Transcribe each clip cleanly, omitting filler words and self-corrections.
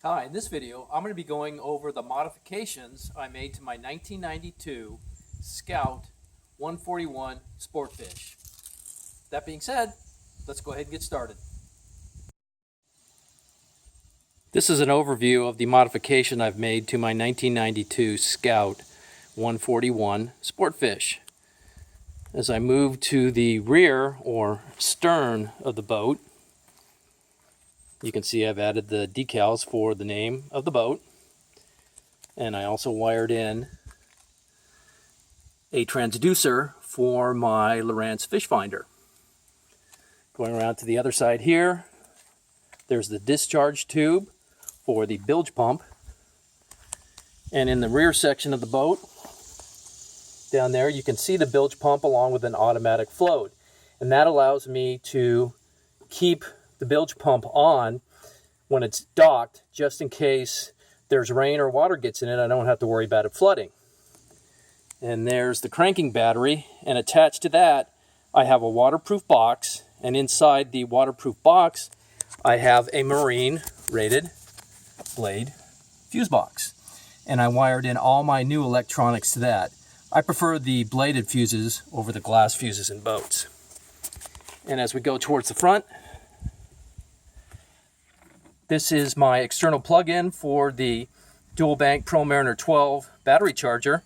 Hi, in this video I'm going to be going over the modifications I made to my 1992 Scout 141 SportFish. That being said, let's go ahead and get started. This is an overview of the modification I've made to my 1992 Scout 141 SportFish. As I move to the rear or stern of the boat, you can see I've added the decals for the name of the boat, and I also wired in a transducer for my Lowrance fish finder. Going around to the other side here, there's the discharge tube for the bilge pump, and in the rear section of the boat down there you can see the bilge pump along with an automatic float, and that allows me to keep the bilge pump on when it's docked, just in case there's rain or water gets in it. I don't have to worry about it flooding. And there's the cranking battery, and attached to that I have a waterproof box, and inside the waterproof box I have a marine rated blade fuse box, and I wired in all my new electronics to that. I prefer the bladed fuses over the glass fuses in boats. And as we go towards the front, this is my external plug-in for the dual bank Pro Mariner 12 battery charger,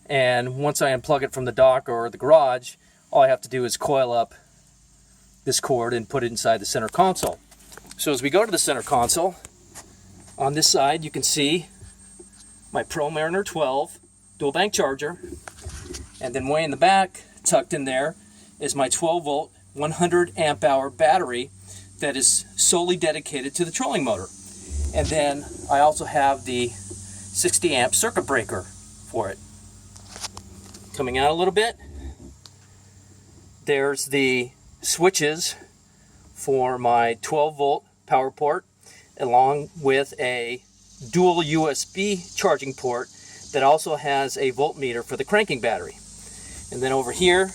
and once I unplug it from the dock or the garage, all I have to do is coil up this cord and put it inside the center console. So as we go to the center console, on this side you can see my Pro Mariner 12 dual bank charger, and then way in the back, tucked in there, is my 12 volt 100 amp hour battery that is solely dedicated to the trolling motor. And then I also have the 60 amp circuit breaker for it. Coming out a little bit, there's the switches for my 12 volt power port, along with a dual USB charging port that also has a voltmeter for the cranking battery. And then over here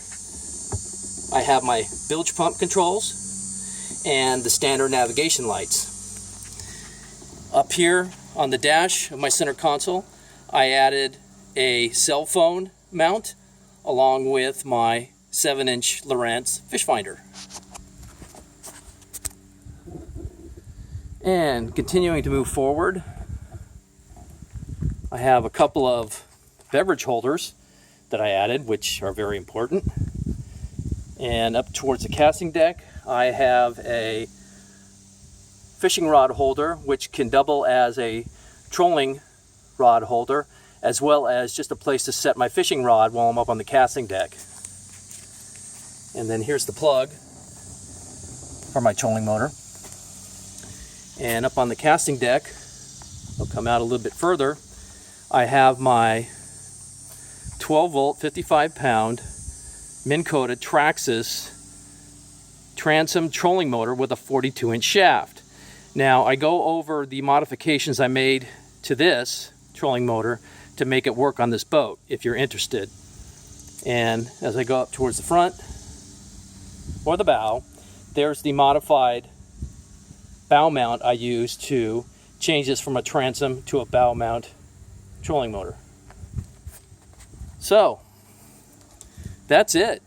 I have my bilge pump controls and the standard navigation lights. Up here on the dash of my center console, I added a cell phone mount along with my 7-inch Lowrance fish finder. And continuing to move forward, I have a couple of beverage holders that I added, which are very important. And up towards the casting deck, I have a fishing rod holder, which can double as a trolling rod holder, as well as just a place to set my fishing rod while I'm up on the casting deck. And then here's the plug for my trolling motor. And up on the casting deck, I'll come out a little bit further, I have my 12 volt 55 pound Minn-coated Traxxas transom trolling motor with a 42-inch shaft. Now I go over the modifications I made to this trolling motor to make it work on this boat if you're interested. And as I go up towards the front or the bow, there's the modified bow mount I used to change this from a transom to a bow mount trolling motor. So that's it.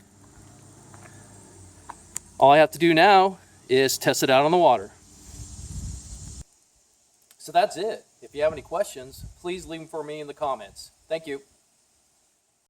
All I have to do now is test it out on the water. So that's it. If you have any questions, please leave them for me in the comments. Thank you.